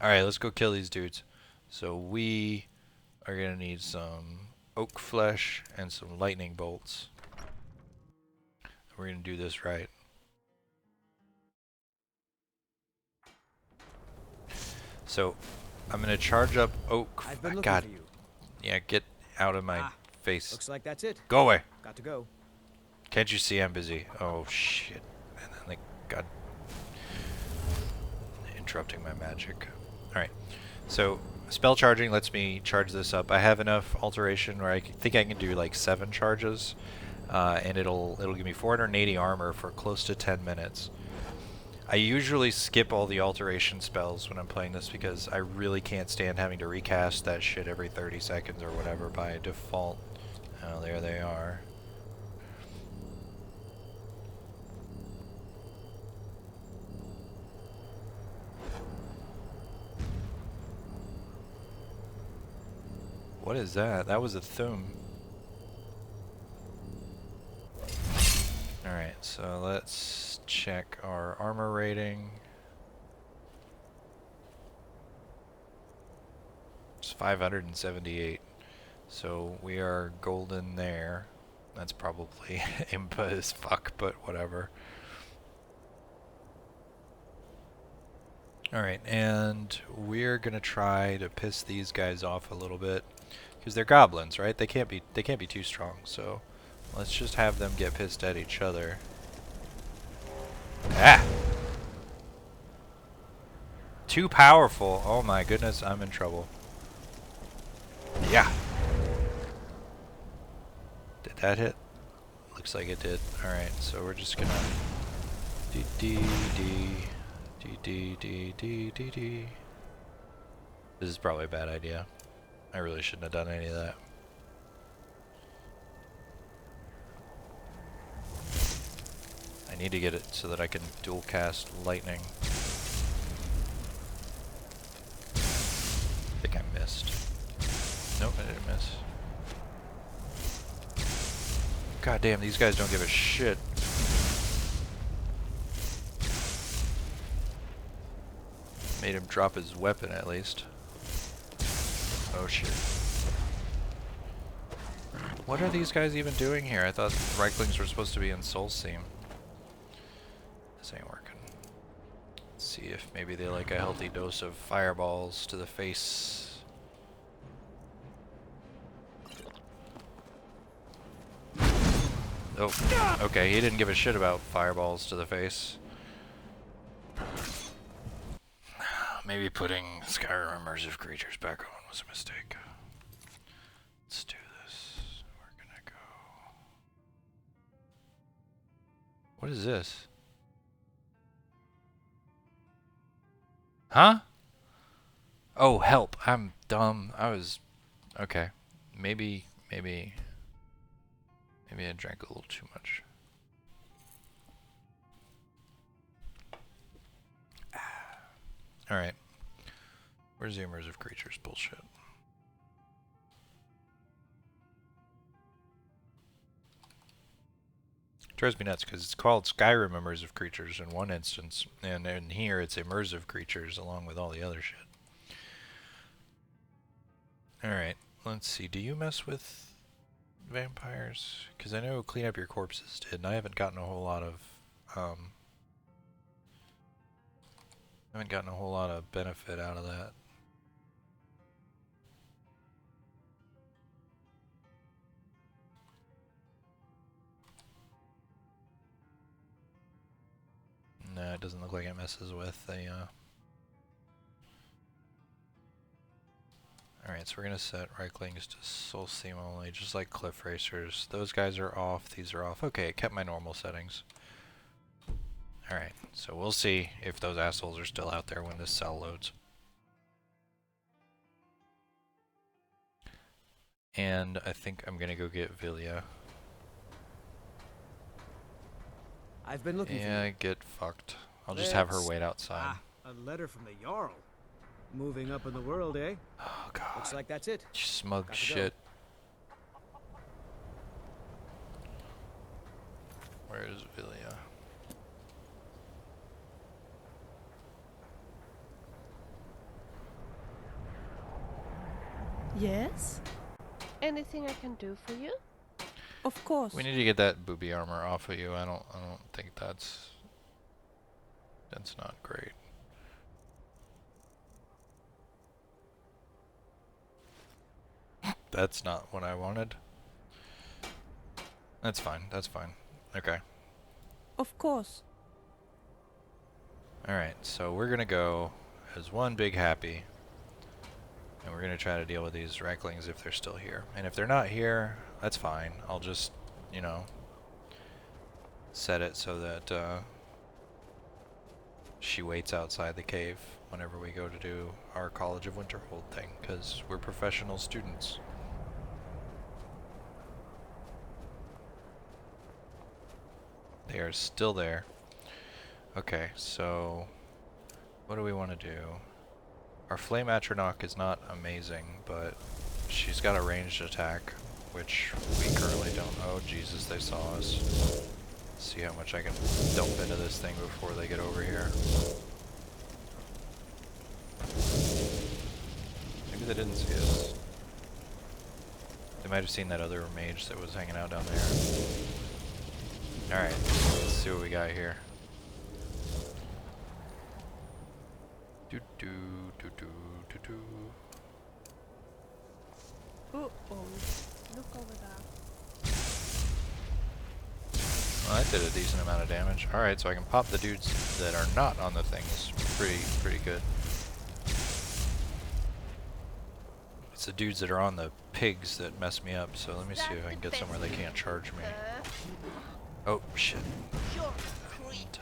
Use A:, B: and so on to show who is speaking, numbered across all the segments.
A: Alright, let's go kill these dudes. So we are gonna need some oak flesh and some lightning bolts. We're gonna do this right. So I'm gonna charge up oak.
B: I've been looking
A: God,
B: for you.
A: yeah, get out of my
B: Ah,
A: face.
B: looks like that's it.
A: Go away.
B: Got to go.
A: Can't you see I'm busy? Oh shit. And then they got interrupting my magic. Alright. So spell charging lets me charge this up. I have enough alteration where I think I can do like 7 charges. And it'll give me 480 armor for close to 10 minutes. I usually skip all the alteration spells when I'm playing this because I really can't stand having to recast that shit every 30 seconds or whatever by default. Oh, there they are. What is that? That was a Thum. Alright, so let's check our armor rating. It's 578. So we are golden there. That's probably impa as fuck, but whatever. Alright, and we're gonna try to piss these guys off a little bit. Because they're goblins, right? They can't be too strong, so let's just have them get pissed at each other. Ah! Too powerful. Oh my goodness, I'm in trouble. Yeah. Did that hit? Looks like it did. Alright, so we're just gonna D D D D D D D D D. This is probably a bad idea. I really shouldn't have done any of that. I need to get it so that I can dual cast lightning. I think I missed. Nope, I didn't miss. God damn, these guys don't give a shit. Made him drop his weapon at least. Oh shit. What are these guys even doing here? I thought Rieklings were supposed to be in Soul Seam. This ain't working. Let's see if maybe they like a healthy dose of fireballs to the face. Oh, okay, he didn't give a shit about fireballs to the face. Maybe putting Skyrim immersive creatures back on was a mistake. Let's do this. We're gonna go... What is this? Huh? Oh, help. I'm dumb. I was... Okay. Maybe I drank a little too much. Alright. Where's the immersive creatures bullshit? Drives me nuts because it's called Skyrim immersive creatures in one instance, and in here it's immersive creatures along with all the other shit. Alright, let's see. Do you mess with vampires? Because I know Clean Up Your Corpses did, and I haven't gotten a whole lot of benefit out of that. No, it doesn't look like it messes with the Alright, so we're gonna set Rieklings to Soul Seam only, just like Cliff Racers. Those guys are off, these are off. Okay, it kept my normal settings. Alright, so we'll see if those assholes are still out there when this cell loads. And I think I'm gonna go get Vilya.
B: I've been looking for you.
A: Yeah, get fucked. I'll just have her wait outside.
B: Ah, a letter from the Jarl. Moving up in the world, eh?
A: Oh god.
B: Looks like that's it.
A: You smug
B: Got to
A: shit. Where is Vilya?
C: Yes,
D: Anything I can do for you?
C: of course.
A: We need to get that booby armor off of you. I don't think that's not great. That's not what I wanted. That's fine. That's fine. Okay.
C: Of course.
A: Alright, so we're gonna go as one big happy. And we're gonna try to deal with these Rieklings if they're still here. And if they're not here, that's fine. I'll just, you know, set it so that she waits outside the cave whenever we go to do our College of Winterhold thing, because we're professional students. They are still there. Okay, so what do we want to do? Our Flame Atronach is not amazing, but she's got a ranged attack, which we currently don't. Oh Jesus, they saw us. See how much I can dump into this thing before they get over here. Maybe they didn't see us. They might have seen that other mage that was hanging out down there. Alright, let's see what we got here. Do do do do do do.
D: Uh-oh. Look over there.
A: Well, that did a decent amount of damage. Alright, so I can pop the dudes that are not on the things pretty good. It's the dudes that are on the pigs that mess me up, so let me see if I can get somewhere they can't charge me. Oh, shit.
E: You're a creep.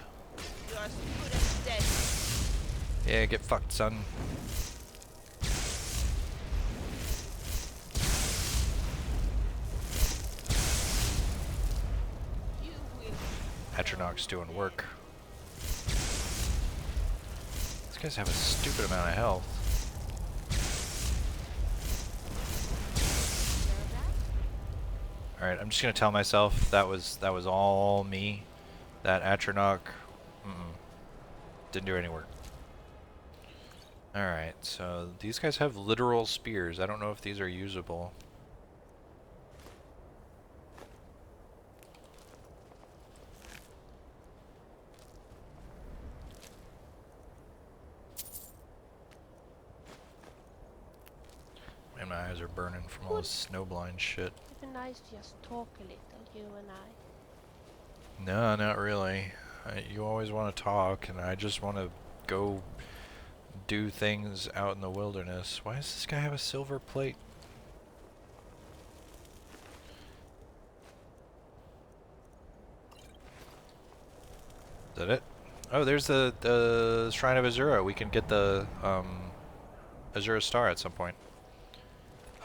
E: You're as good as dead.
A: Yeah, get fucked, son.
E: You will.
A: Atronach's doing work. These guys have a stupid amount of health. Alright, I'm just gonna tell myself that was all me. That Atronach didn't do any work. Alright, so these guys have literal spears. I don't know if these are usable. And my eyes are burning from all this snowblind shit.
D: It'd be nice to just talk a little, you and I.
A: No, not really. You always want to talk, and I just want to go do things out in the wilderness. Why does this guy have a silver plate? Is that it? Oh, there's the Shrine of Azura. We can get the Azura Star at some point.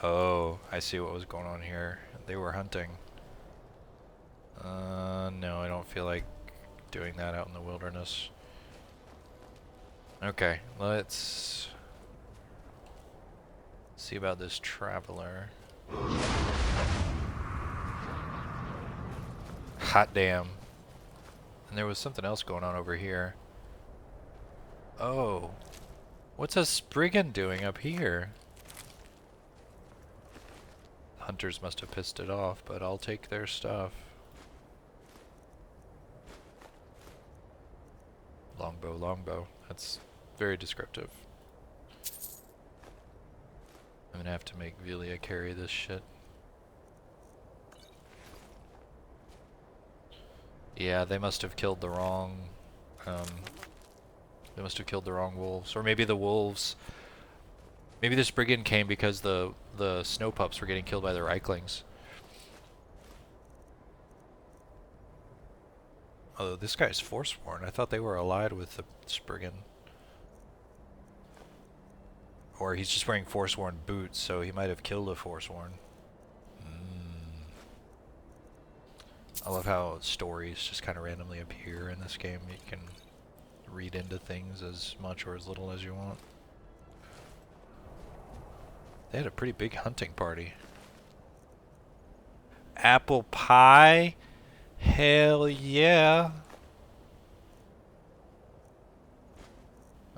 A: Oh, I see what was going on here. They were hunting. No, I don't feel like doing that out in the wilderness. Okay, let's see about this traveler. Hot damn. And there was something else going on over here. Oh. What's a Spriggan doing up here? Hunters must have pissed it off, but I'll take their stuff. Longbow, longbow. That's very descriptive. I'm gonna have to make Velia carry this shit. Yeah, they must have killed the wrong... they must have killed the wrong wolves. Or maybe the wolves... Maybe this brigand came because the snow pups were getting killed by the Rieklings. Oh, this guy's Forsworn. I thought they were allied with the Spriggan. Or he's just wearing Forsworn boots, so he might have killed a Forsworn. I love how stories just kind of randomly appear in this game. You can read into things as much or as little as you want. They had a pretty big hunting party. Apple pie? Hell yeah.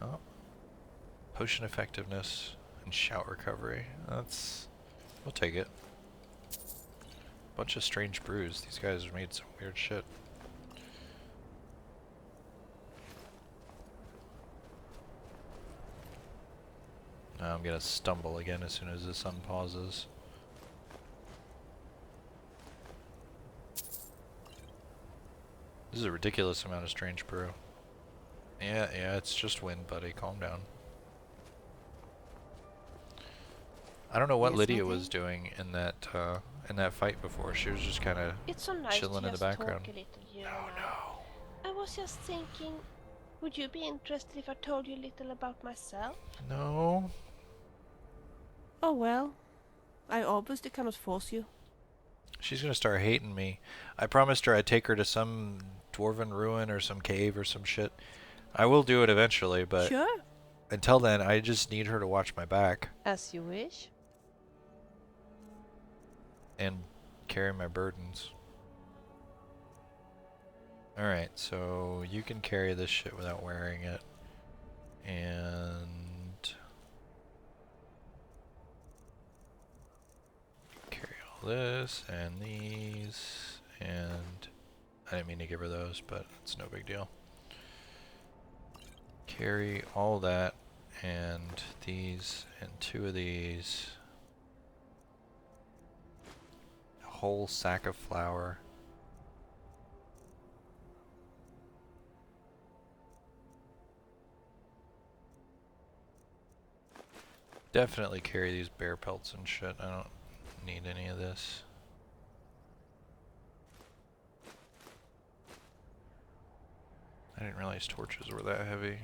A: Oh. Potion effectiveness. And shout recovery. That's... We'll take it. Bunch of strange brews. These guys made some weird shit. Now I'm gonna stumble again as soon as the sun pauses. This is a ridiculous amount of strange brew. Yeah, it's just wind, buddy. Calm down. I don't know what
C: Yes,
A: Lydia
C: nothing?
A: was doing in that fight before. She was just kind of
D: It's so nice
A: chilling
D: to
A: in the
D: just
A: background.
D: talk a little, you
A: No,
D: and
A: no.
D: I was just thinking, would you be interested if I told you a little about myself?
A: No.
C: Oh well. I obviously cannot force you.
A: She's gonna start hating me. I promised her I'd take her to some dwarven ruin or some cave or some shit. I will do it eventually, but
C: Sure.
A: until then, I just need her to watch my back
D: As you wish.
A: and carry my burdens. Alright, so you can carry this shit without wearing it. And... carry all this, and these, and... I didn't mean to give her those, but it's no big deal. Carry all that, and these, and 2 of these. A whole sack of flour. Definitely carry these bear pelts and shit. I don't need any of this. I didn't realize torches were that heavy.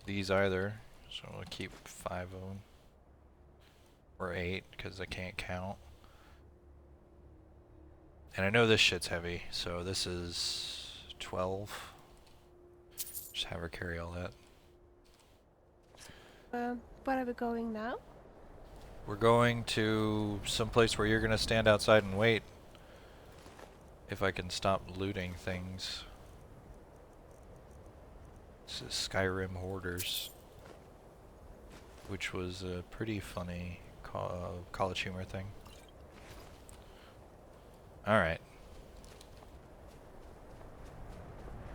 A: These either, so I'll keep 5 of them. Or 8, because I can't count. And I know this shit's heavy, so this is 12. Just have her carry all that.
D: Where are we going now?
A: We're going to some place where you're gonna stand outside and wait. If I can stop looting things. This is Skyrim Hoarders. Which was a pretty funny college humor thing. Alright.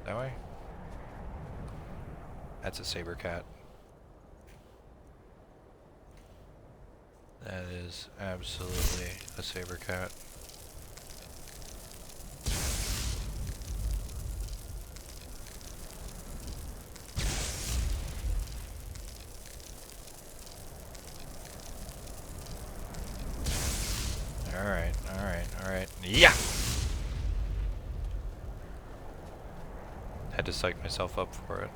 A: That way? That's a saber cat. That is absolutely a saber cat. Alright. Yeah! Had to psych myself up for it.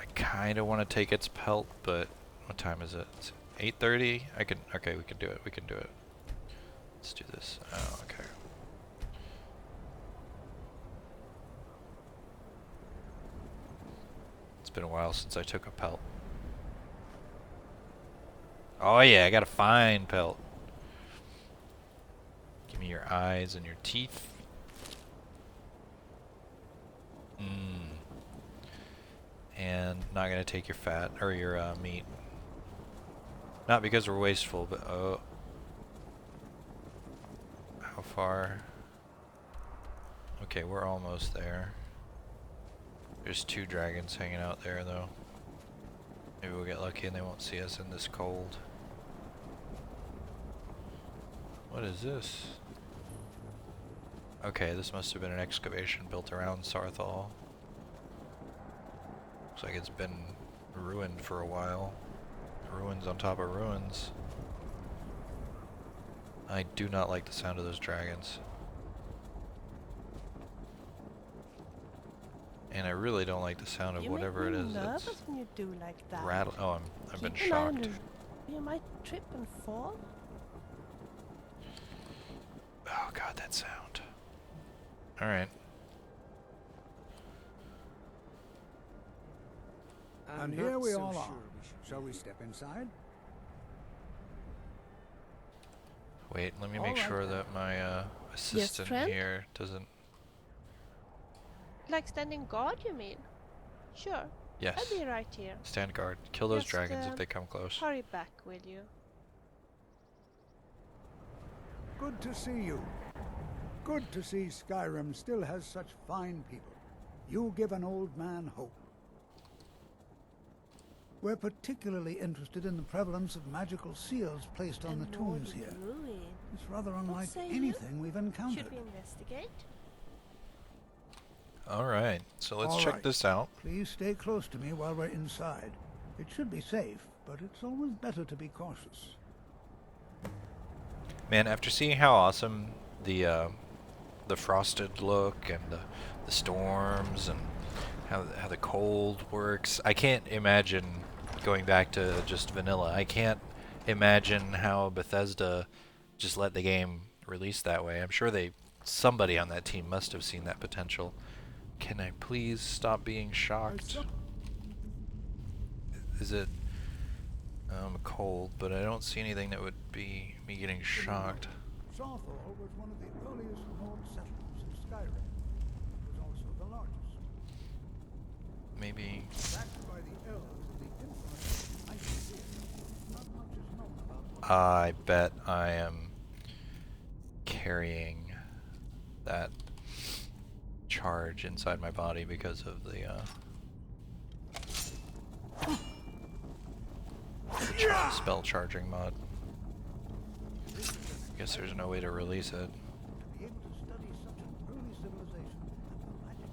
A: I kinda wanna take its pelt, but what time is it? It's 8:30? Okay, we can do it. Let's do this. Oh, okay. It's been a while since I took a pelt. Oh yeah, I got a fine pelt. Give me your eyes and your teeth. And not gonna take your fat or your meat. Not because we're wasteful, but oh. How far? Okay, we're almost there. There's 2 dragons hanging out there though. Maybe we'll get lucky and they won't see us in this cold. What is this? Okay, this must have been an excavation built around Sarthal. Looks like it's been ruined for a while. Ruins on top of ruins. I do not like the sound of those dragons. And I really don't like the sound of whatever it is.
C: Nervous
A: It's
C: when you do like that.
A: rattle. Oh, I've been
C: Keep an eye on
A: shocked.
C: You might trip and fall.
A: Oh god, that sound. Alright.
B: And
F: here we
B: so
F: all
B: sure
F: are.
B: we
F: Shall we step inside?
A: Wait, let me
C: All
A: make
C: right
A: sure
C: then.
A: that my assistant
C: friend?
A: here doesn't...
D: Like standing guard, you mean? Sure.
A: Yes.
D: I'll be right here.
A: Stand guard. Kill those
D: Just,
A: dragons if they come close.
D: Hurry back, will you?
F: Good to see you. Good to see Skyrim still has such fine people. You give an old man hope. We're particularly interested in the prevalence of magical seals placed on the tombs here.
D: Ruin.
F: It's rather unlike
D: say you?
F: anything we've encountered.
D: Should we investigate?
A: Alright, so let's
F: All
A: check
F: right.
A: this out.
F: Please stay close to me while we're inside. It should be safe, but it's always better to be cautious.
A: Man, after seeing how awesome the frosted look and the storms and how the cold works, I can't imagine going back to just vanilla. I can't imagine how Bethesda just let the game release that way. I'm sure somebody on that team must have seen that potential. Can I please stop being shocked? Is it... I'm cold, but I don't see anything that would be me getting shocked.
F: Sawthorpe was one of the earliest Nord settlements in Skyrim. It was also the largest.
A: Maybe...
F: Backed by the elves of the infamous Ice. Not much is known about what
A: I bet I am carrying that charge inside my body because of the spell charging mod. Guess there's no way to release it.
F: to be able to study such an early civilization and the magic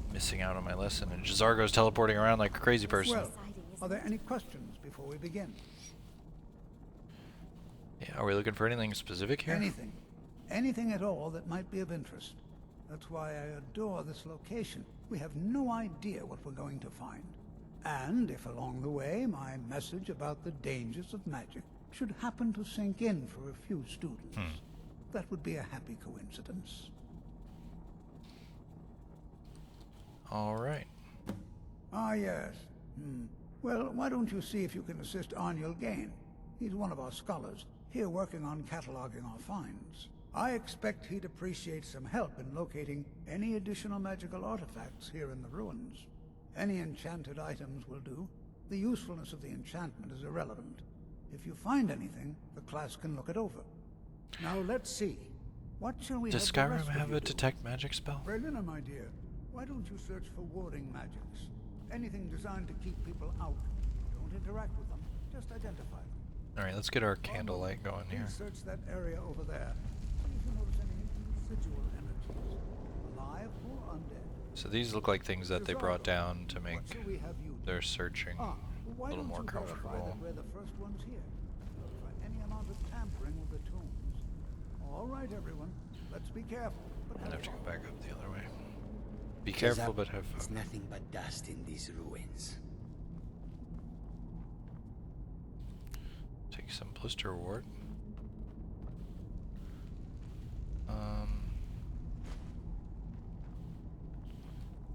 F: they
A: Missing out on my lesson, and Jazargo's teleporting around like a crazy person.
F: Well, are there any questions before we begin?
A: Yeah, are we looking for anything specific here?
F: Anything. Anything at all that might be of interest. That's why I adore this location. We have no idea what we're going to find. And if along the way my message about the dangers of magic should happen to sink in for a few students, that would be a happy coincidence.
A: Alright.
F: Ah, yes. Well, why don't you see if you can assist Arniel Gain? He's one of our scholars, here working on cataloging our finds. I expect he'd appreciate some help in locating any additional magical artifacts here in the ruins. Any enchanted items will do. The usefulness of the enchantment is irrelevant. If you find anything, the class can look it over. Now let's see. What shall we
A: Does
F: have the
A: Skyrim
F: rest of
A: have
F: you
A: a
F: do?
A: detect magic spell?
F: Berlina, my dear, why don't you search for warding magics? Anything designed to keep people out. Don't interact with them, just identify them.
A: Alright, let's get our candlelight going here.
F: Please search that area over there. See if you notice any residual energies, alive or undead.
A: So these look like things that they brought down to make
F: What shall we have you do?
A: their searching
F: Ah,
A: a
F: why
A: little
F: don't
A: more
F: you verify
A: comfortable.
F: that we're the first ones here? Look for any amount of tampering with the tombs. All right, everyone. Let's be careful. But
A: I'd have to go
F: fun.
A: back up the other way. Be
G: Because
A: careful,
G: up
A: but have
G: It's
A: fun.
G: nothing but dust in these ruins.
A: Take some blister ward.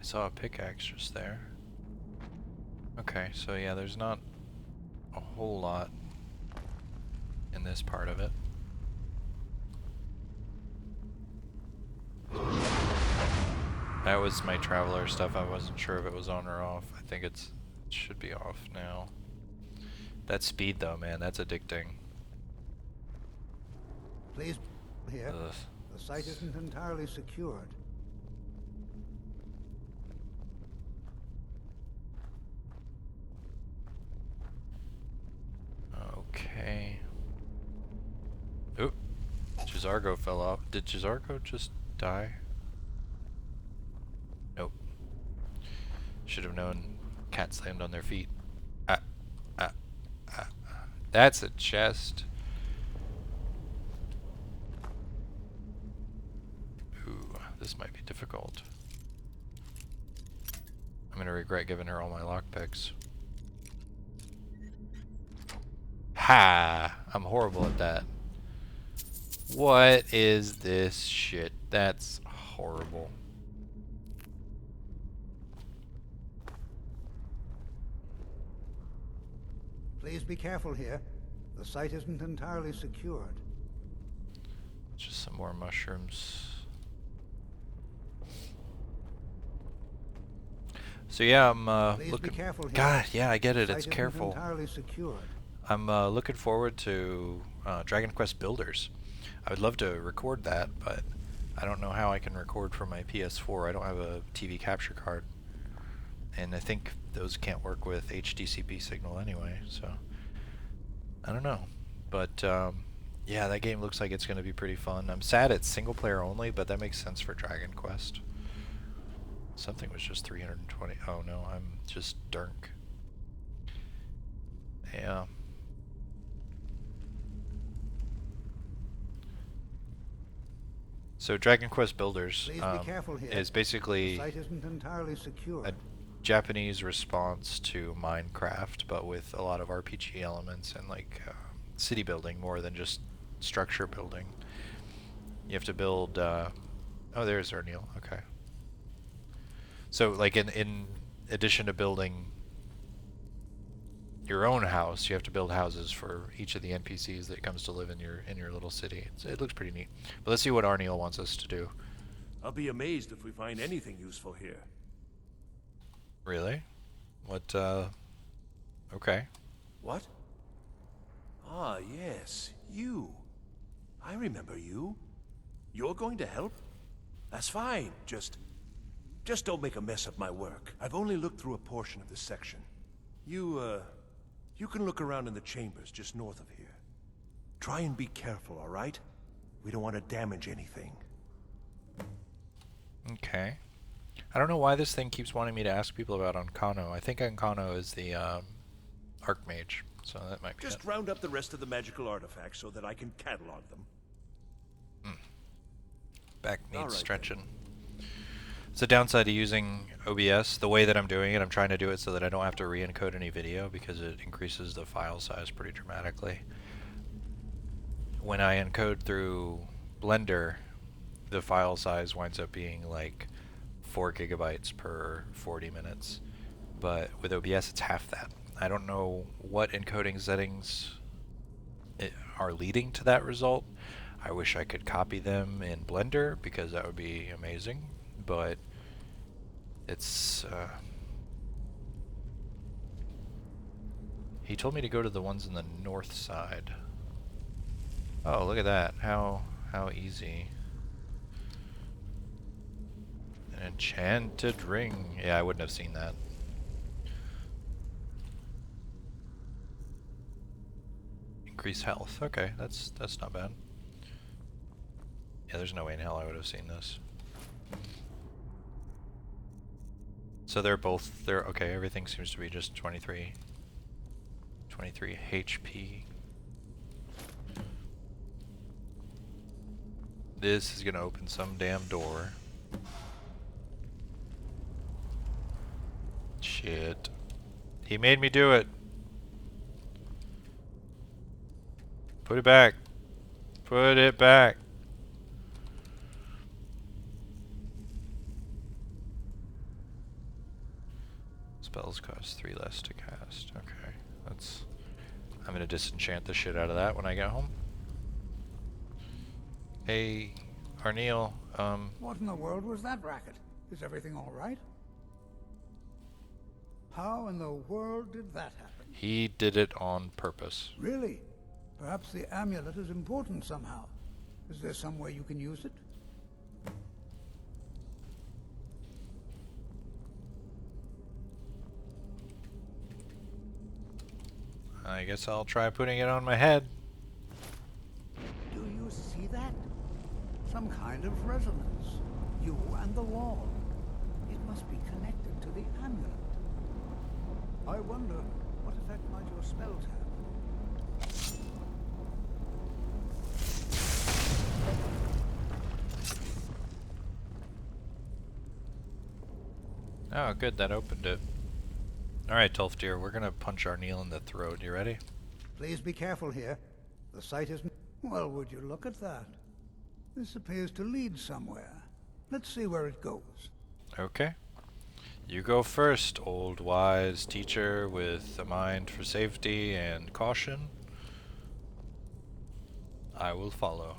A: I saw a pickaxe just there. Okay, so yeah, there's not a whole lot in this part of it. That was my traveler stuff. I wasn't sure if it was on or off. I think it should be off now. That speed though, man, that's addicting.
F: Please, here.
A: Ugh.
F: The site isn't entirely secured.
A: Okay. Oop. Jazargo fell off. Did Jazargo just die? Nope. Should have known. Cat slammed on their feet. Ah. Ah. Ah. That's a chest. Ooh, this might be difficult. I'm gonna regret giving her all my lockpicks. Ha! I'm horrible at that. What is this shit? That's horrible.
F: Please be careful here. The site isn't entirely secured.
A: Just some more mushrooms. So yeah, I'm
F: Please be
A: looking.
F: careful here.
A: God, yeah, I get it.
F: The
A: It's
F: site isn't
A: careful.
F: entirely secured.
A: I'm looking forward to Dragon Quest Builders. I would love to record that, but I don't know how I can record from my PS4. I don't have a TV capture card, and I think those can't work with HDCP signal anyway. So I don't know, but yeah, that game looks like it's going to be pretty fun. I'm sad it's single player only, but that makes sense for Dragon Quest. Something was just 320. Oh no, I'm just dunk. Yeah. So Dragon Quest Builders
F: Please be careful here.
A: is
F: The
A: basically
F: site isn't entirely secured.
A: a Japanese response to Minecraft, but with a lot of RPG elements and like city building more than just structure building. You have to build. Oh, there's Erniel. Okay. So like in addition to building your own house, you have to build houses for each of the NPCs that comes to live in your little city. It looks pretty neat. But let's see what Arniel wants us to do.
H: I'll be amazed if we find anything useful here.
A: Really? What? Okay.
H: What? Ah, yes, you. I remember you. You're going to help? That's fine. Just don't make a mess of my work. I've only looked through a portion of this section. You can look around in the chambers just north of here. Try and be careful, all right? We don't want to damage anything.
A: Okay. I don't know why this thing keeps wanting me to ask people about Ankano. I think Ankano is the Archmage, so that might be
H: Just
A: it.
H: round up the rest of the magical artifacts so that I can catalog them.
A: Back needs
H: Alright then.
A: stretching. It's a downside to using OBS. The way that I'm doing it, I'm trying to do it so that I don't have to re-encode any video because it increases the file size pretty dramatically. When I encode through Blender, the file size winds up being like 4 gigabytes per 40 minutes. But with OBS, it's half that. I don't know what encoding settings are leading to that result. I wish I could copy them in Blender because that would be amazing, but it's he told me to go to the ones in the north side. Oh, look at that. How easy. An enchanted ring. Yeah, I wouldn't have seen that. Increase health. Okay, that's not bad. Yeah, there's no way in hell I would have seen this. So they're okay, everything seems to be just 23 HP. This is gonna open some damn door. Shit. He made me do it. Put it back. Put it back. Spells cost 3 less to cast. Okay, I'm gonna disenchant the shit out of that when I get home. Hey, Arniel,
F: What in the world was that racket? Is everything all right? How in the world did that happen?
A: he did it on purpose.
F: Really? Perhaps the amulet is important somehow. Is there some way you can use it?
A: I guess I'll try putting it on my head.
F: Do you see that? Some kind of resonance. You and the wall. It must be connected to the amulet. I wonder what effect might your spells have.
A: Oh, good, that opened it. Alright, Tolfdir, we're gonna punch Arniel in the throat. You ready?
F: Please be careful here. The site isn't... Well, would you look at that? This appears to lead somewhere. Let's see where it goes.
A: Okay. You go first, old wise teacher with a mind for safety and caution. I will follow.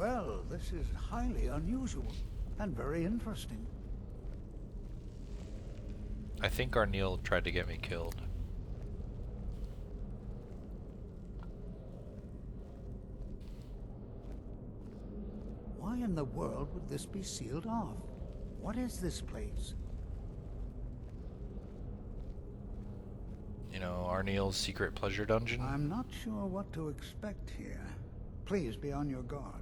F: Well, this is highly unusual and very interesting.
A: I think Arneal tried to get me killed.
F: Why in the world would this be sealed off? What is this place?
A: You know, Arneal's secret pleasure dungeon?
F: I'm not sure what to expect here. Please be on your guard.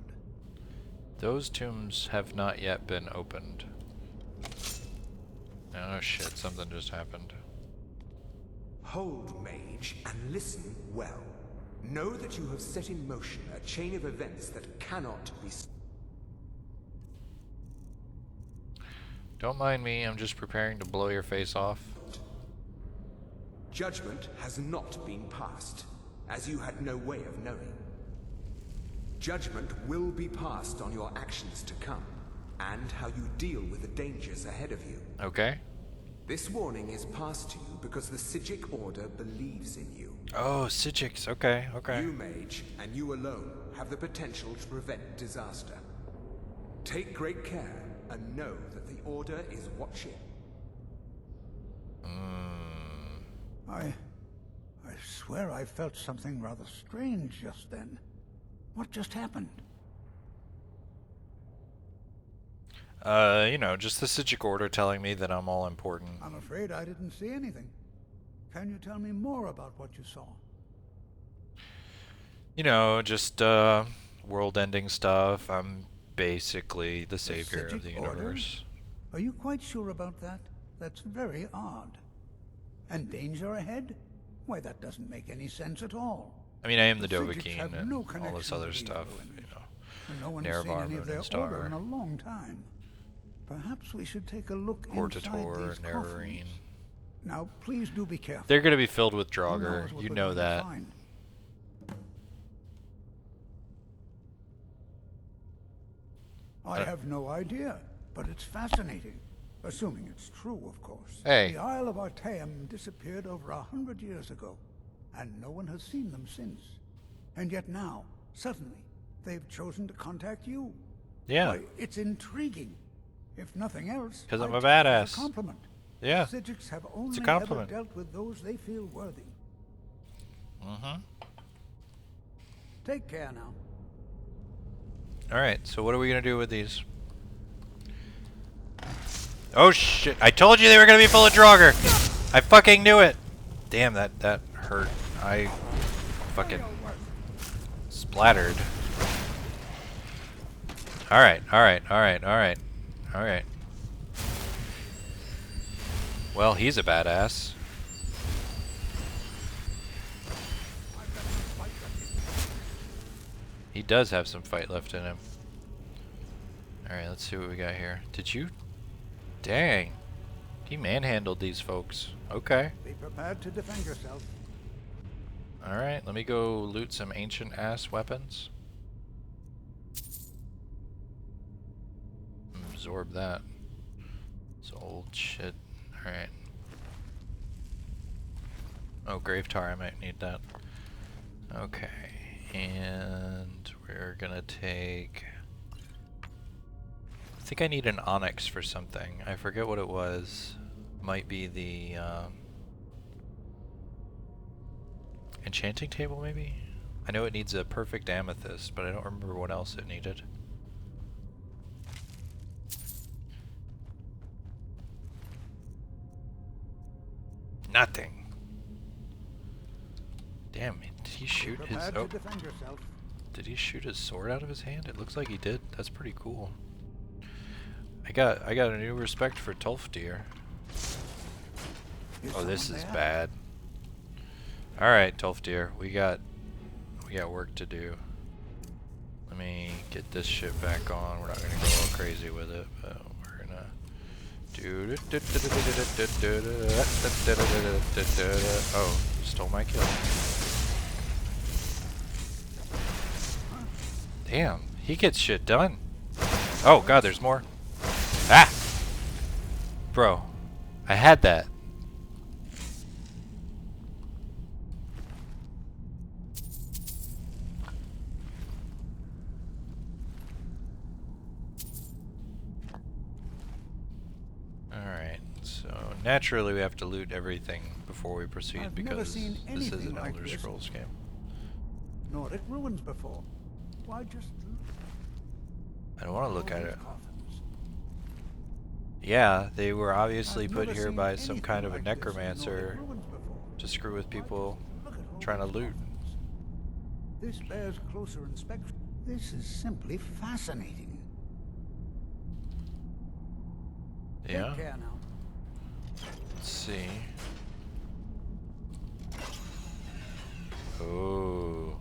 A: Those tombs have not yet been opened. Oh shit, something just happened.
I: Hold, mage, and listen well. Know that you have set in motion a chain of events that cannot be stopped.
A: Don't mind me, I'm just preparing to blow your face off.
I: Judgment has not been passed, as you had no way of knowing. Judgment will be passed on your actions to come, and how you deal with the dangers ahead of you.
A: Okay.
I: This warning is passed to you because the Psijic Order believes in you.
A: Oh, Psijics, okay, okay.
I: You, mage, and you alone have the potential to prevent disaster. Take great care, and know that the Order is watching.
F: I swear I felt something rather strange just then. What just happened?
A: You know, just the Psijic Order telling me that I'm all important.
F: I'm afraid I didn't see anything. Can you tell me more about what you saw?
A: You know, just, world-ending stuff. I'm basically the savior of the
F: Psijic Order?
A: universe.
F: Are you quite sure about that? That's very odd. And danger ahead? Why, that doesn't make any sense at all.
A: I mean, I am the
F: Psijics have
A: Dovahkiin and
F: no
A: all
F: connection
A: this
F: with
A: other
F: these
A: stuff,
F: ruins.
A: you know.
F: And no one's
A: Nerevar,
F: seen any
A: Moon
F: of their
A: and Star.
F: order in a long time. Perhaps we should take a look inside
A: Portator,
F: these
A: Nerarine.
F: coffins. Now, please do be careful.
A: They're gonna be filled with
F: Who
A: Draugr,
F: knows what
A: you
F: we're
A: know
F: going to
A: that.
F: find. I have no idea, but it's fascinating. Assuming it's true, of course.
A: Hey.
F: The Isle of Artaeum disappeared over 100 years ago, and no one has seen them since. And yet now, suddenly, they've chosen to contact you.
A: Yeah.
F: Why, it's intriguing. If nothing else,
A: 'Cause I'm
F: I
A: a
F: take it as
A: badass.
F: a compliment.
A: Yeah.
F: Psijics have only ever
A: compliment.
F: dealt with those they feel worthy.
A: Mm-hmm.
F: Take care now.
A: Alright, so what are we gonna do with these? Oh shit, I told you they were gonna be full of Draugr! I fucking knew it! Damn, that hurt. I fucking splattered. Alright, alright, alright, alright. Alright. Well, he's a badass. He does have some fight left in him. Alright, let's see what we got here. Did you? Dang. He manhandled these folks. Okay.
F: Be prepared to defend yourself.
A: Alright, let me go loot some ancient ass weapons. Absorb that. It's old shit. Alright. Oh, Grave Tar, I might need that. Okay. And we're gonna take... I think I need an onyx for something. I forget what it was. Might be the enchanting table, maybe? I know it needs a perfect amethyst, but I don't remember what else it needed. Nothing. Damn, did he shoot his...
F: Prepared
A: Oh,
F: to defend yourself.
A: did he shoot his sword out of his hand? It looks like he did. That's pretty cool. I got a new respect for Tolfdir.
F: Is
A: Oh, this
F: someone
A: is
F: there?
A: bad. Alright, Tolfdir, we got work to do. Let me get this shit back on. We're not gonna go all crazy with it, but we're gonna do. Oh, stole my kill. Damn, he gets shit done. Oh god, there's more. Ah! Bro, I had that. naturally we have to loot everything before we proceed
F: I've never
A: because
F: seen
A: this is
F: anything
A: an
F: like
A: Elder
F: this.
A: Scrolls game.
F: Nordic ruins before. Why just
A: I don't want to look at
F: those
A: it.
F: coffins?
A: Yeah, they were obviously
F: I've
A: put
F: never
A: here
F: seen
A: by some
F: anything
A: kind of a
F: like this in Nordic
A: necromancer
F: ruins before.
A: to screw with
F: Why
A: people
F: just look at all
A: trying to
F: those
A: loot.
F: coffins? This bears closer inspection. This is simply fascinating.
A: Yeah.
F: Take care now.
A: Let's see. Oh.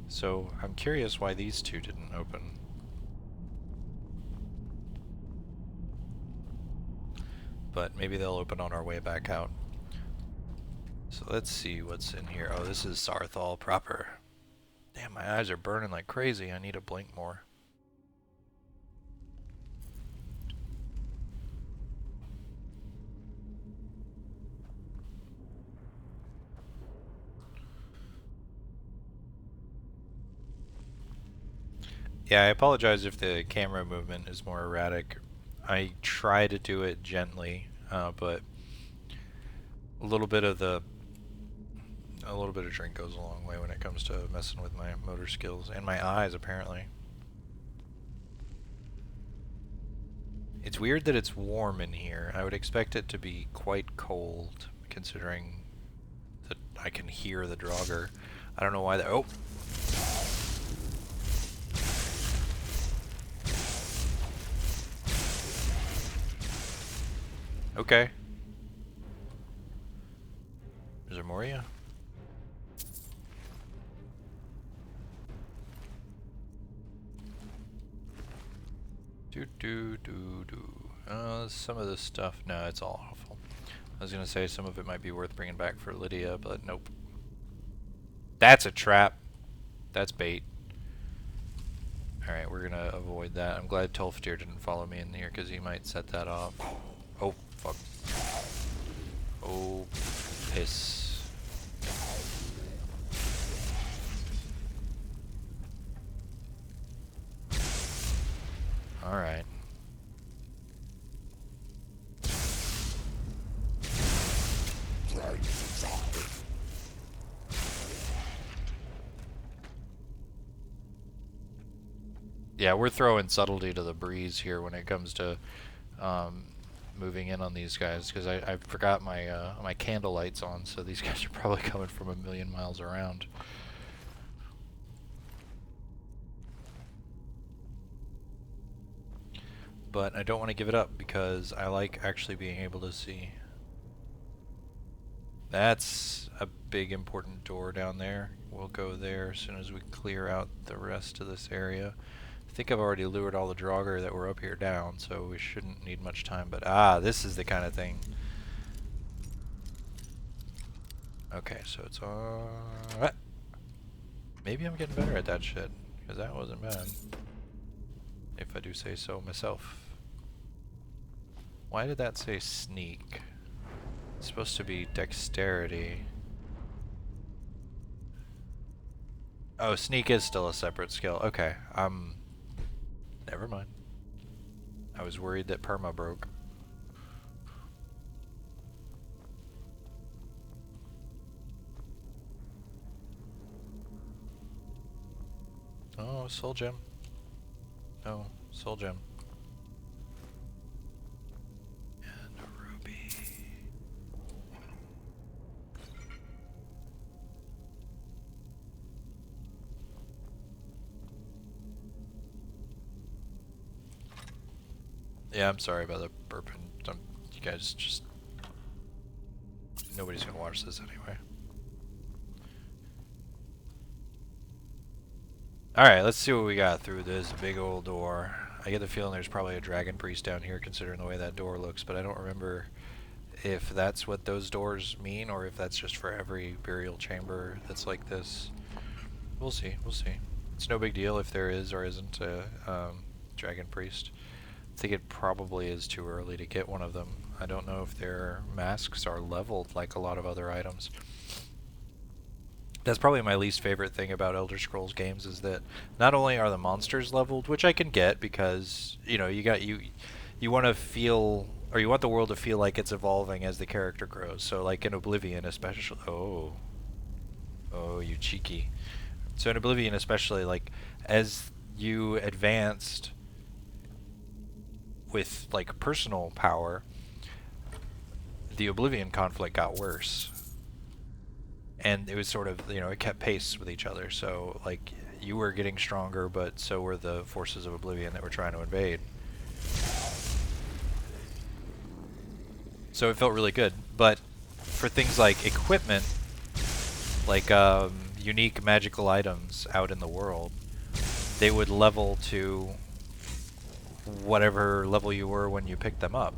A: So, I'm curious why these two didn't open. But maybe they'll open on our way back out. So let's see what's in here. Oh, this is Sarthal proper. Damn, my eyes are burning like crazy. I need to blink more. Yeah, I apologize if the camera movement is more erratic. I try to do it gently, but a little bit of drink goes a long way when it comes to messing with my motor skills and my eyes, apparently. It's weird that it's warm in here. I would expect it to be quite cold, considering that I can hear the Draugr. I don't know why that. Oh. Okay. Is there more of you? Some of this stuff, no, it's all awful. I was gonna say some of it might be worth bringing back for Lydia, but nope. That's a trap. That's bait. Alright, we're gonna avoid that. I'm glad Tolftir didn't follow me in here because he might set that off. Oh, fuck. Oh, piss. Alright. Yeah, we're throwing subtlety to the breeze here when it comes to moving in on these guys, because I forgot my my candle lights on, so these guys are probably coming from a million miles around. But I don't want to give it up because I like actually being able to see. That's a big important door down there. We'll go there as soon as we clear out the rest of this area. I think I've already lured all the Draugr that were up here down, so we shouldn't need much time, but this is the kind of thing. Okay, so it's maybe I'm getting better at that shit, because that wasn't bad. If I do say so myself. Why did that say sneak? It's supposed to be dexterity. Oh, sneak is still a separate skill. Okay, never mind. I was worried that perma broke. Oh, soul gem. No, soul gem. And a ruby. Yeah, I'm sorry about the burping. You guys just... Nobody's gonna watch this anyway. Alright, let's see what we got through this big old door. I get the feeling there's probably a dragon priest down here considering the way that door looks, but I don't remember if that's what those doors mean or if that's just for every burial chamber that's like this. We'll see, we'll see. It's no big deal if there is or isn't a dragon priest. I think it probably is too early to get one of them. I don't know if their masks are leveled like a lot of other items. That's probably my least favorite thing about Elder Scrolls games, is that not only are the monsters leveled, which I can get because, you know, you want to feel or you want the world to feel like it's evolving as the character grows. So like in Oblivion especially, oh, you cheeky. So in Oblivion especially, like as you advanced with like personal power, the Oblivion conflict got worse. And it was sort of, you know, it kept pace with each other. So like you were getting stronger, but so were the forces of Oblivion that were trying to invade. So it felt really good. But for things like equipment, like unique magical items out in the world, they would level to whatever level you were when you picked them up.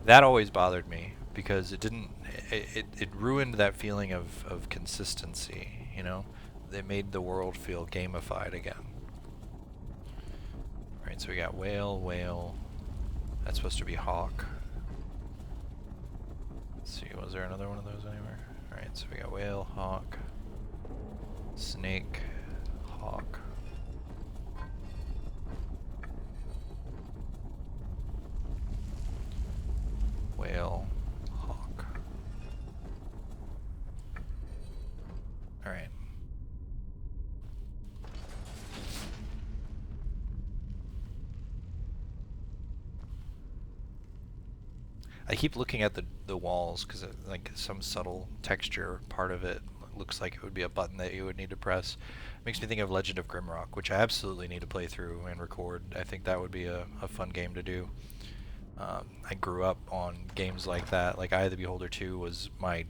A: That always bothered me because it didn't, it ruined that feeling of consistency, you know? It made the world feel gamified again. Alright, so we got whale, whale. That's supposed to be hawk. Let's see, was there another one of those anywhere? Alright, so we got whale, hawk, snake, hawk. Whale, hawk. Alright. I keep looking at the walls because like some subtle texture part of it looks like it would be a button that you would need to press. Makes me think of Legend of Grimrock, which I absolutely need to play through and record. I think that would be a fun game to do. I grew up on games like that. Like Eye of the Beholder 2 was my...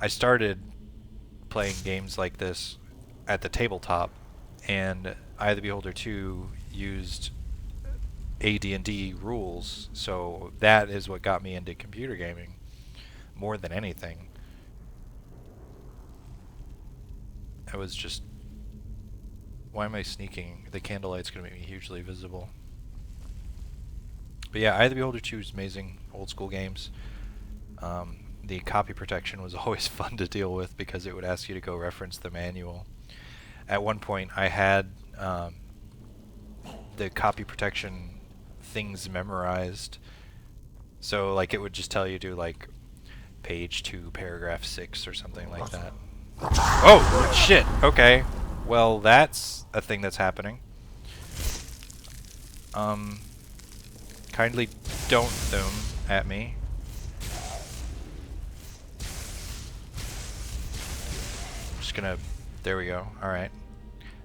A: I started playing games like this at the tabletop, and Eye of the Beholder 2 used AD&D rules, so that is what got me into computer gaming more than anything. I was just... Why am I sneaking? The candlelight's going to make me hugely visible. But yeah, Eye of the Beholder 2 is amazing. Old school games. The copy protection was always fun to deal with because it would ask you to go reference the manual. At one point I had the copy protection things memorized. So like it would just tell you to like page 2, paragraph 6 or something like that. Oh, shit. Okay. Well, that's a thing that's happening. Kindly don't zoom at me. Just gonna... There we go. Alright.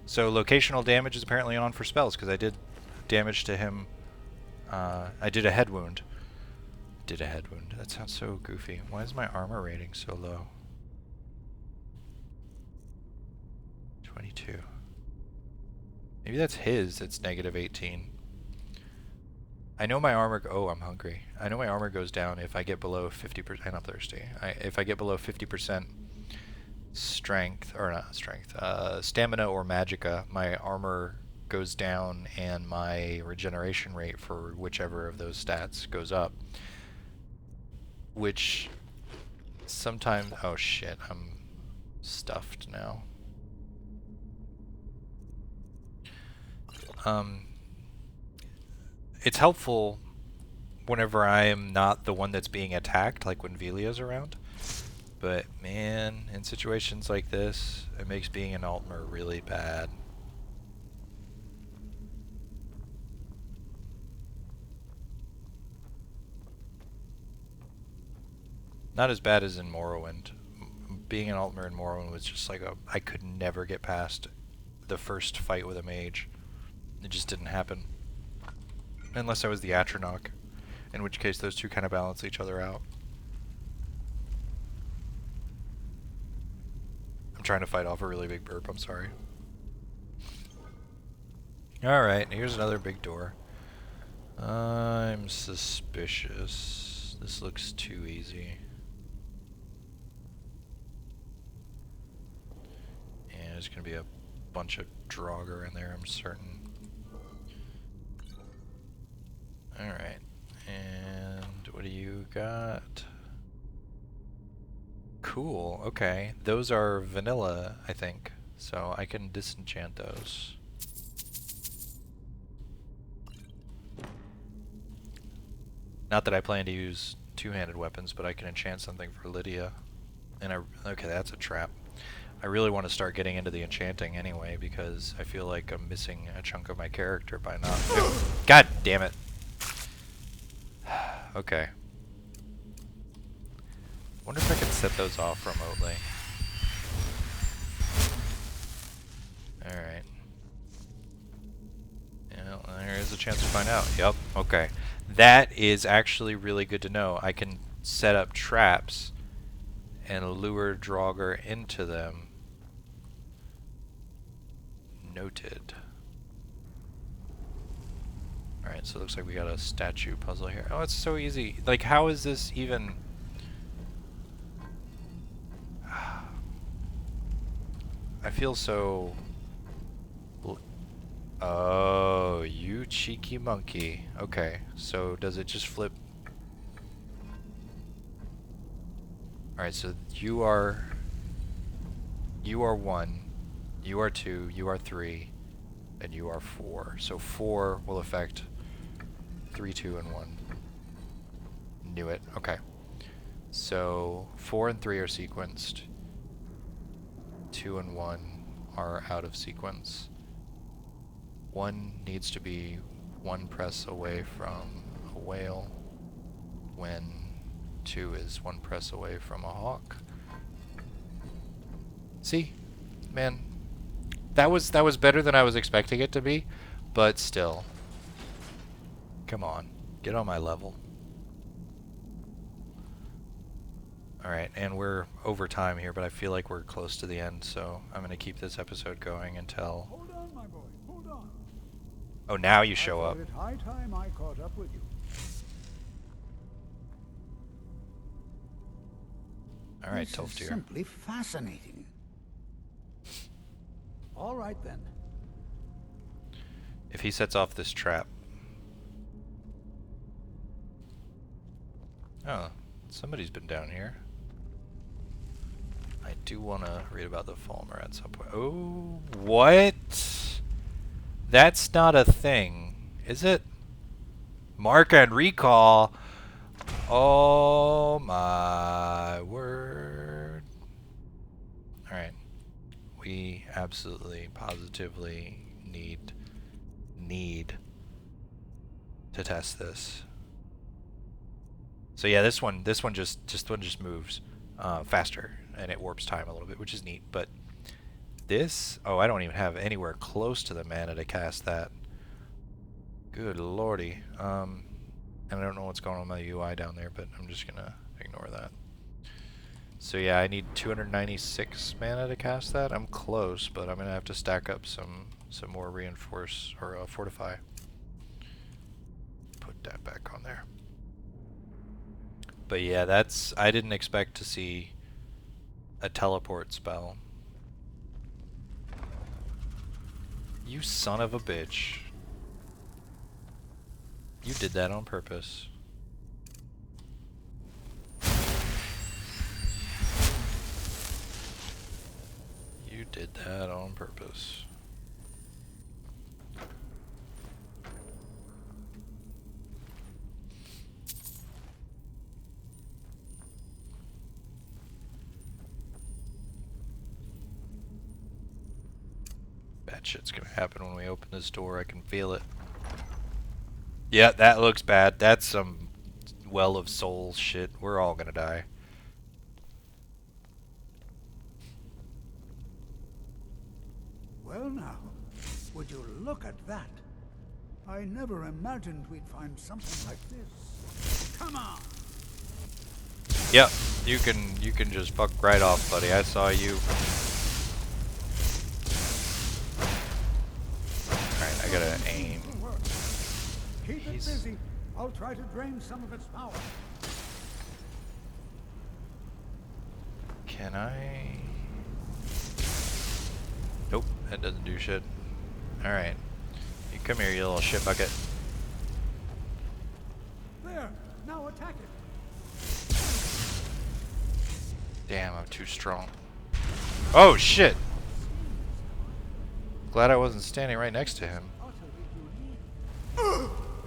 A: So locational damage is apparently on for spells, because I did damage to him. I did a head wound. Did a head wound. That sounds so goofy. Why is my armor rating so low? 22. Maybe that's his. It's negative 18. I know my armor... Oh, I'm hungry. I know my armor goes down if I get below 50%... And I'm thirsty. If I get below 50% strength... Or not strength. Stamina or magicka, my armor goes down and my regeneration rate for whichever of those stats goes up. Which... Sometimes... Oh shit, I'm stuffed now. It's helpful whenever I am not the one that's being attacked, like when Velia's around. But man, in situations like this, it makes being an Altmer really bad. Not as bad as in Morrowind. Being an Altmer in Morrowind was just like I could never get past the first fight with a mage. It just didn't happen. Unless I was the Atronach, in which case those two kind of balance each other out. I'm trying to fight off a really big burp, I'm sorry. Alright, here's another big door. I'm suspicious. This looks too easy. And there's gonna be a bunch of Draugr in there, I'm certain. Alright, and what do you got? Cool, okay. Those are vanilla, I think, so I can disenchant those. Not that I plan to use two-handed weapons, but I can enchant something for Lydia. And okay, that's a trap. I really want to start getting into the enchanting anyway, because I feel like I'm missing a chunk of my character by not... God damn it! Okay. Wonder if I can set those off remotely. Alright. Yeah, there is a chance to find out. Yep, okay. That is actually really good to know. I can set up traps and lure Draugr into them. Noted. Alright, so it looks like we got a statue puzzle here. Oh, it's so easy. Like, how is this even... I feel so... Oh, you cheeky monkey. Okay, so does it just flip? Alright, so you are 1, you are 2, you are 3, and you are 4. So 4 will affect 3, 2, and 1. Knew it. Okay. So 4 and 3 are sequenced. 2 and 1 are out of sequence. 1 needs to be 1 press away from a whale, when 2 is 1 press away from a hawk. See? Man, that was better than I was expecting it to be, but still. Come on, get on my level. Alright, and we're over time here, but I feel like we're close to the end, so I'm going to keep this episode going until...
F: Hold on, my boy, hold on.
A: Oh, now you show up.
F: It's high time I caught up with you.
A: Alright,
F: This is
A: Tolfdir.
F: simply fascinating. All right then.
A: If he sets off this trap... Oh, somebody's been down here. I do want to read about the Falmer at some point. Oh, what? That's not a thing, is it? Mark and recall. Oh my word. Alright. We absolutely, positively need to test this. So yeah, this one just moves faster, and it warps time a little bit, which is neat. But this, oh, I don't even have anywhere close to the mana to cast that. Good lordy. And I don't know what's going on with my UI down there, but I'm just gonna ignore that. So yeah, I need 296 mana to cast that. I'm close, but I'm gonna have to stack up some more reinforce or fortify. Put that back on there. But yeah, that's... I didn't expect to see a teleport spell. You son of a bitch. You did that on purpose. You did that on purpose. Bad shit's gonna happen when we open this door. I can feel it. Yeah, that looks bad. That's some Well of Souls shit. We're all gonna die.
F: Well now, would you look at that? I never imagined we'd find something like this. Come on!
A: Yep, you can just fuck right off, buddy. I saw you. Alright, I gotta aim.
F: Keep it busy. I'll try to drain some of its power.
A: Can I? Nope, that doesn't do shit. Alright. You come here, you little shit bucket.
F: There! Now attack it!
A: Damn, I'm too strong. Oh shit! Glad I wasn't standing right next to him.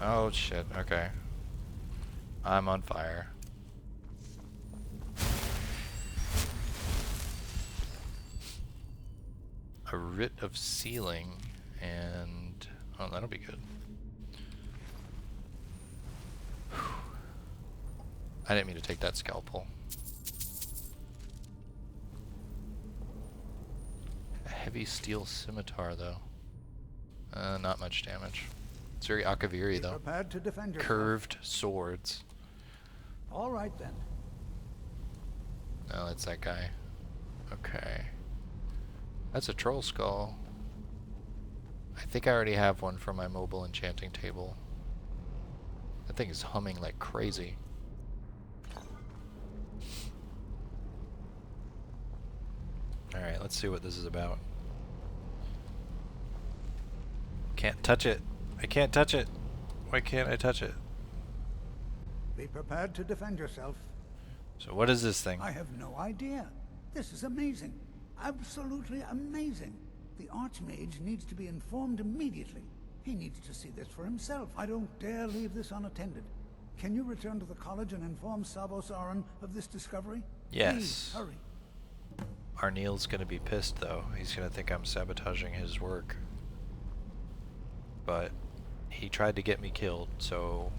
A: Oh shit, okay. I'm on fire. A writ of sealing, and oh, that'll be good. I didn't mean to take that scalpel. A heavy steel scimitar, though. Not much damage. It's very Akaviri, though.
F: Prepared to defend yourself.
A: Curved swords.
F: All right then.
A: No, that's that guy. Okay. That's a troll skull. I think I already have one for my mobile enchanting table. That thing is humming like crazy. Alright, let's see what this is about. Can't touch it. I can't touch it. Why can't I touch it?
F: Be prepared to defend yourself.
A: So what is this thing?
F: I have no idea. This is amazing. Absolutely amazing. The Archmage needs to be informed immediately. He needs to see this for himself. I don't dare leave this unattended. Can you return to the college and inform Savos Aran of this discovery?
A: Yes.
F: Please, hurry.
A: Arneal's gonna be pissed, though. He's gonna think I'm sabotaging his work. But he tried to get me killed, so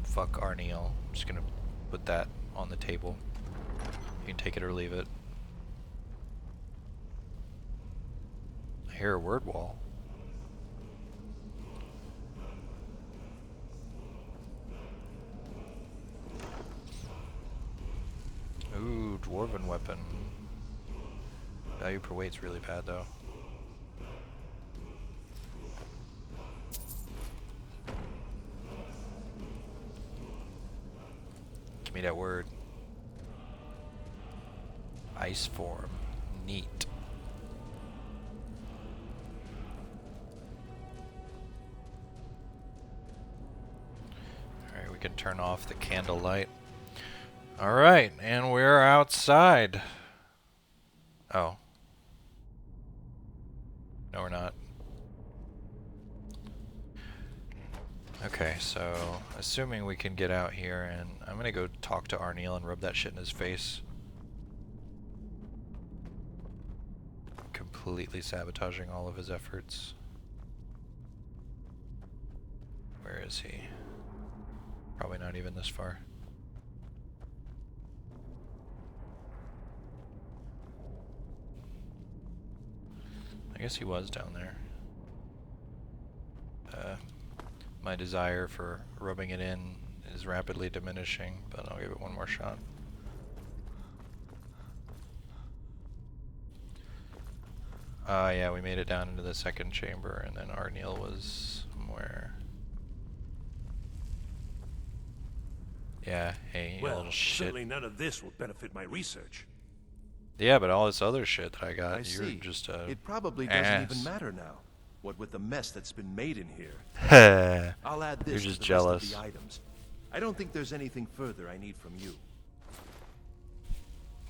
A: fuck Arneal. I'm just gonna put that on the table. You can take it or leave it. I hear a word wall. Ooh, dwarven weapon. Value per weight's really bad, though. Give me that word. Ice form. Neat. Alright, we can turn off the candlelight. Alright, and we're outside. Oh. No, we're not. Okay, so assuming we can get out here, and I'm gonna go talk to Arneal and rub that shit in his face. Completely sabotaging all of his efforts. Where is he? Probably not even this far. I guess he was down there. My desire for rubbing it in is rapidly diminishing, but I'll give it one more shot. Yeah, we made it down into the second chamber, and then Arneal was somewhere. Yeah, hey, you little shit.
H: Certainly none of this will benefit my research.
A: Yeah, but all this other shit that I got,
H: I
A: you're
H: see.
A: just a
H: It probably
A: ass.
H: doesn't even matter now. What with the mess that's been made in here. I'll add this
A: You're
H: to
A: just
H: the
A: jealous.
H: rest of the items. I don't think there's anything further I need from you.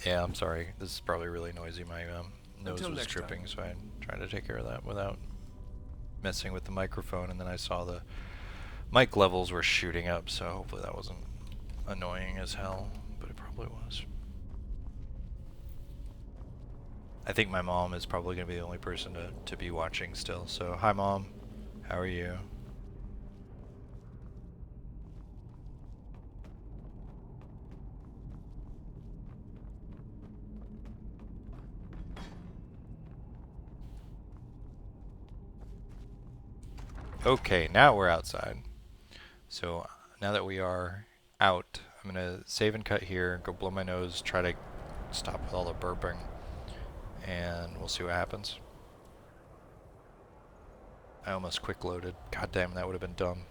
A: Yeah, I'm sorry. This is probably really noisy. My nose
H: Until
A: was
H: next
A: dripping,
H: time.
A: so I tried to take care of that without messing with the microphone, and then I saw the mic levels were shooting up, so hopefully that wasn't annoying as hell, but it probably was. I think my mom is probably going to be the only person to be watching still, so hi Mom, how are you? Okay, now we're outside. So now that we are out, I'm gonna save and cut here, go blow my nose, try to stop with all the burping, and we'll see what happens. I almost quick loaded. God damn, that would have been dumb.